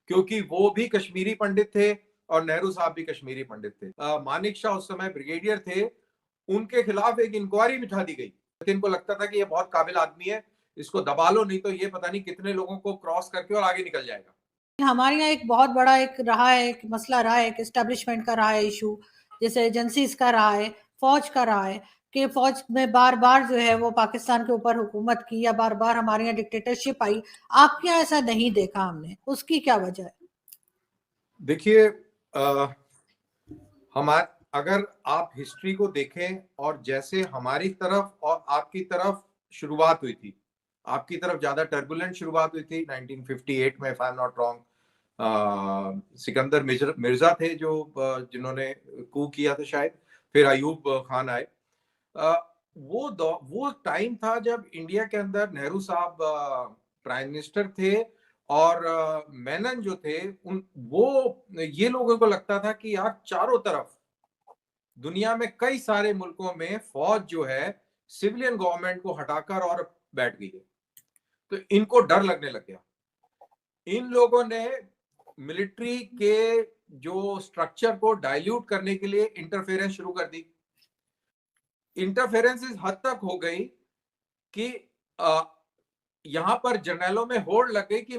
क्योंकि वो भी कश्मीरी पंडित थे और नेहरू साहब भी कश्मीरी पंडित थे। मानिक शाह उस समय ब्रिगेडियर थे, उनके खिलाफ एक इंक्वायरी बिठा दी गई। इनको लगता था कि ये बहुत काबिल आदमी है, इसको दबा लो, नहीं तो ये पता नहीं कितने लोगों को क्रॉस करके और आगे निकल जाएगा। हमारे यहाँ एक बहुत बड़ा एक रहा है, एक मसला रहा है, एक एस्टेब्लिशमेंट का रहा है इशू, जैसे एजेंसीज का रहा है, फौज का रहा है कि फौज में बार बार जो है वो पाकिस्तान के ऊपर हुकूमत की या बार बार हमारे यहाँ डिक्टेटरशिप आई। आपके यहाँ ऐसा नहीं देखा हमने, उसकी क्या वजह है? देखिए, हमार अगर आप हिस्ट्री को देखें और जैसे हमारी तरफ और आपकी तरफ शुरुआत हुई थी, आपकी तरफ ज्यादा टर्बुलेंट शुरुआत हुई थी 1958 में, if I am not wrong. Sikandar Mirza थे जो जिन्होंने कू किया था शायद, फिर अयूब खान आए। वो टाइम था जब इंडिया के अंदर नेहरू साहब प्राइम मिनिस्टर थे और मेनन जो थे उन वो ये लोगों को लगता था कि यार चारों तरफ दुनिया में कई सारे मुल्कों में फौज जो है सिविलियन गवर्नमेंट को हटाकर और बैठ गई है, तो इनको डर लगने लग गया। इन लोगों ने मिलिट्री के जो स्ट्रक्चर को डाइल्यूट करने के लिए इंटरफेरेंस शुरू कर दी। इंटरफेरेंस इस हद तक हो गई कि यहां पर जर्नलों में होड़ लग गई कि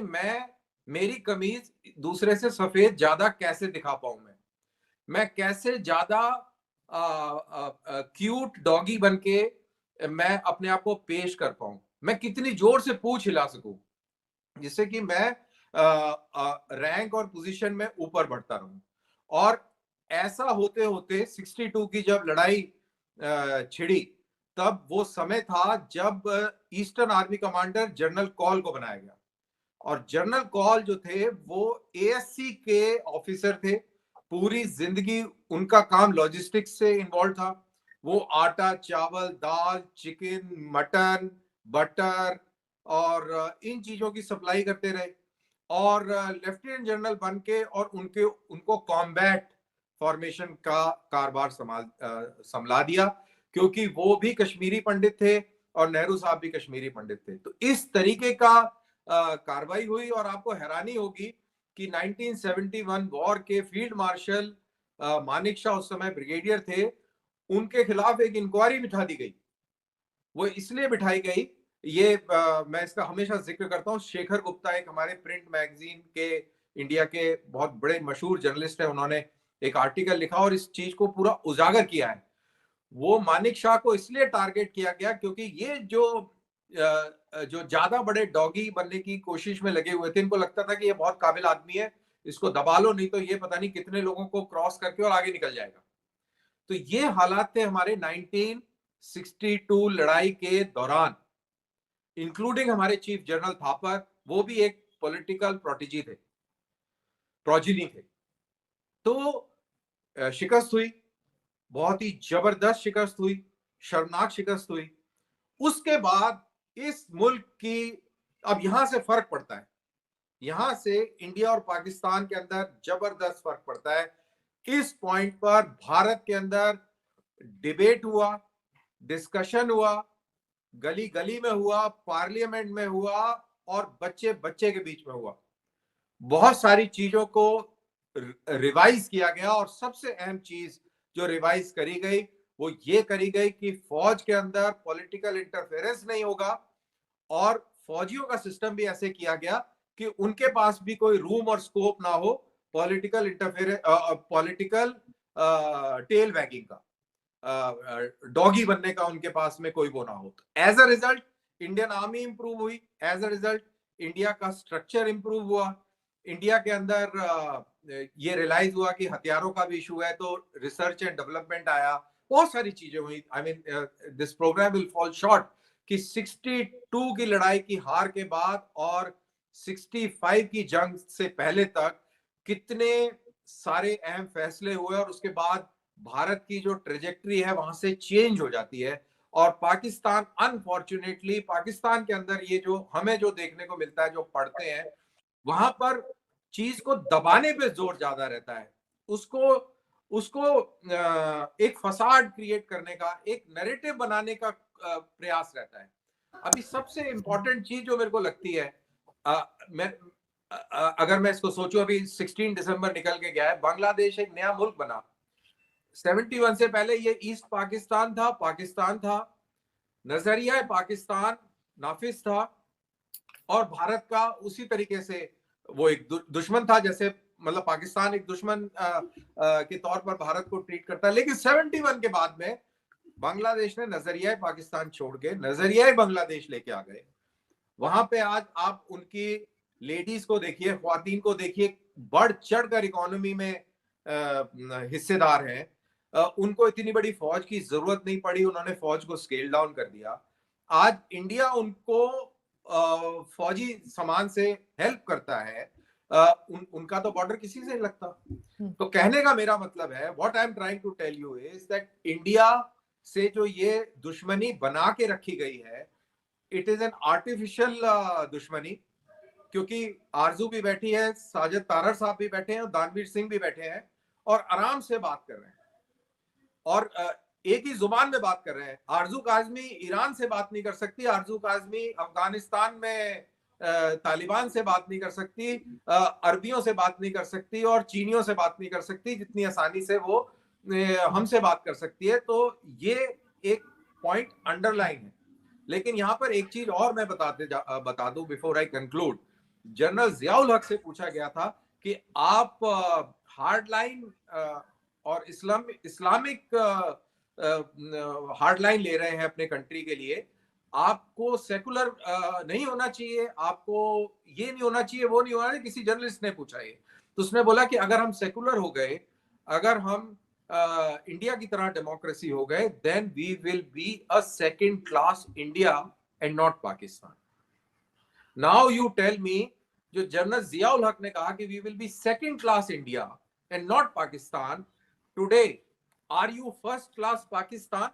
मेरी कमीज दूसरे से सफेद ज्यादा कैसे दिखा पाऊं, मैं कैसे ज्यादा क्यूट डॉगी बन के मैं अपने आप को पेश कर पाऊं, मैं कितनी जोर से पूंछ हिला सकूं जिससे कि मैं रैंक और पोजीशन में ऊपर बढ़ता रहूं। और ऐसा होते होते 62 की जब लड़ाई छिड़ी, तब वो समय था जब eastern army commander general call को बनाया गया। और जनरल कॉल जो थे वो एएससी के ऑफिसर थे, पूरी जिंदगी उनका काम लॉजिस्टिक्स से इन्वॉल्व था। वो आटा, चावल, दाल, चिकन, मटन, बटर और इन चीजों की सप्लाई करते रहे और लेफ्टिनेंट जनरल बन के और उनको कॉम्बैट फॉर्मेशन का कारभार संभला दिया, क्योंकि वो भी कश्मीरी पंडित थे और नेहरू साहब भी कश्मीरी पंडित थे। तो इस तरीके का कार्रवाई हुई और आपको हैरानी होगी कि 1971 वॉर के फील्ड मार्शल मानिक शाह उस समय ब्रिगेडियर थे, उनके खिलाफ एक इंक्वायरी बिठा दी गई। वो इसलिए बिठाई गई, मैं इसका हमेशा जिक्र करता हूँ, शेखर गुप्ता एक हमारे प्रिंट मैगजीन के इंडिया के बहुत बड़े मशहूर जर्नलिस्ट है, उन्होंने एक आर्टिकल लिखा और इस चीज को पूरा उजागर किया है। वो मानिक शाह को इसलिए टारगेट किया गया क्योंकि ये जो ज्यादा बड़े डॉगी बनने की कोशिश में लगे हुए थे, इनको लगता था कि ये बहुत काबिल आदमी है, इसको दबा लो, नहीं तो ये पता नहीं कितने लोगों को क्रॉस करके और आगे निकल जाएगा। तो ये हालात थे हमारे 1962 लड़ाई के दौरान, इंक्लूडिंग हमारे चीफ जनरल थापर, वो भी एक पॉलिटिकल प्रोजिनी थे। तो शिकस्त हुई, बहुत ही जबरदस्त शिकस्त हुई, शर्मनाक शिकस्त हुई। उसके बाद इस मुल्क की, अब यहां से फर्क पड़ता है, यहां से इंडिया और पाकिस्तान के अंदर जबरदस्त फर्क पड़ता है। इस पॉइंट पर भारत के अंदर डिबेट हुआ, डिस्कशन हुआ, गली गली में हुआ, पार्लियामेंट में हुआ और बच्चे बच्चे के बीच में हुआ। बहुत सारी चीजों को रिवाइज किया गया और सबसे अहम चीज जो रिवाइज करी गई वो ये करी गई कि फौज के अंदर पॉलिटिकल इंटरफेरेंस नहीं होगा और फौजियों का सिस्टम भी ऐसे किया गया कि उनके पास भी कोई रूम और स्कोप ना हो political interference, political tail wagging का, डॉगी बनने का उनके पास में कोई वो ना हो। As a result Indian army improve हुई, एज अ रिजल्ट इंडिया का स्ट्रक्चर इंप्रूव हुआ, इंडिया के अंदर ये रियलाइज हुआ कि हथियारों का भी इशू है, तो रिसर्च एंड डेवलपमेंट आया, बहुत सारी चीजें हुई। I mean this program will fall short कि 62 की लड़ाई की हार के बाद और 65 की जंग से पहले तक कितने सारे अहम फैसले हुए और उसके बाद भारत की जो ट्रेजेक्ट्री है वहां से चेंज हो जाती है। और पाकिस्तान, अनफॉर्चुनेटली पाकिस्तान के अंदर ये जो हमें जो देखने को मिलता है, जो पढ़ते हैं, वहां पर चीज को दबाने पे जोर ज्यादा रहता है, उसको उसको एक फसाड क्रिएट करने का, एक नैरेटिव बनाने का प्रयास रहता है। अभी सबसे इंपॉर्टेंट चीज जो मेरे को लगती है, मैं अगर मैं इसको सोचूं, अभी 16 दिसंबर निकल के गया है, बांग्लादेश एक नया मुल्क बना। 71 से पहले ये ईस्ट पाकिस्तान था, नजरिया पाकिस्तान नाफिज था, और भारत का उसी तरीके से वो एक दुश्मन था, जैसे मतलब पाकिस्तान एक दुश्मन के तौर पर भारत को ट्रीट करता है। लेकिन 71 के बाद में बांग्लादेश ने नजरिया पाकिस्तान छोड़ के नजरिया बांग्लादेश लेके आ गए। वहां पे आज आप उनकी लेडीज को देखिए, ख्वातीन को देखिए, बढ़ चढ़ कर इकोनॉमी में हिस्सेदार हैं। उनको इतनी बड़ी फौज की जरूरत नहीं पड़ी, उन्होंने फौज को स्केल डाउन कर दिया। आज इंडिया उनको फौजी सामान से हेल्प करता है। उनका तो बॉर्डर किसी से नहीं लगता। तो कहने का मेरा मतलब है, what I am trying to tell you is that India से जो ये दुश्मनी बना के रखी गई है, इट इज एन आर्टिफिशियल दुश्मनी। क्योंकि आरजू भी बैठी है, साजिद तारर साहब भी बैठे हैं, और दानवीर सिंह भी बैठे हैं, और आराम से बात कर रहे हैं, और एक ही जुबान में बात कर रहे हैं। आरजू काजमी ईरान से बात नहीं कर सकती, आरजू काजमी अफगानिस्तान में तालिबान से बात नहीं कर सकती, अरबियों से बात नहीं कर सकती, और चीनियों से बात नहीं कर सकती जितनी आसानी से वो हमसे बात कर सकती है। तो ये एक पॉइंट अंडरलाइन है। लेकिन यहाँ पर एक चीज और मैं बता दूं before I conclude. General Ziaul हक से पूछा गया था कि आप हार्डलाइन और इस्लामिक हार्डलाइन ले रहे हैं अपने कंट्री के लिए, आपको सेकुलर नहीं होना चाहिए, आपको ये नहीं होना चाहिए, वो नहीं होना चाहिए। किसी जर्नलिस्ट ने पूछा ये, तो उसने बोला कि अगर हम सेकुलर हो गए, अगर हम इंडिया की तरह डेमोक्रेसी हो गए, then we will be a second class India and not Pakistan. Now you tell me, जो जनरल जियाउल हक ने कहा कि we will be second class India and not Pakistan, today are you first class Pakistan?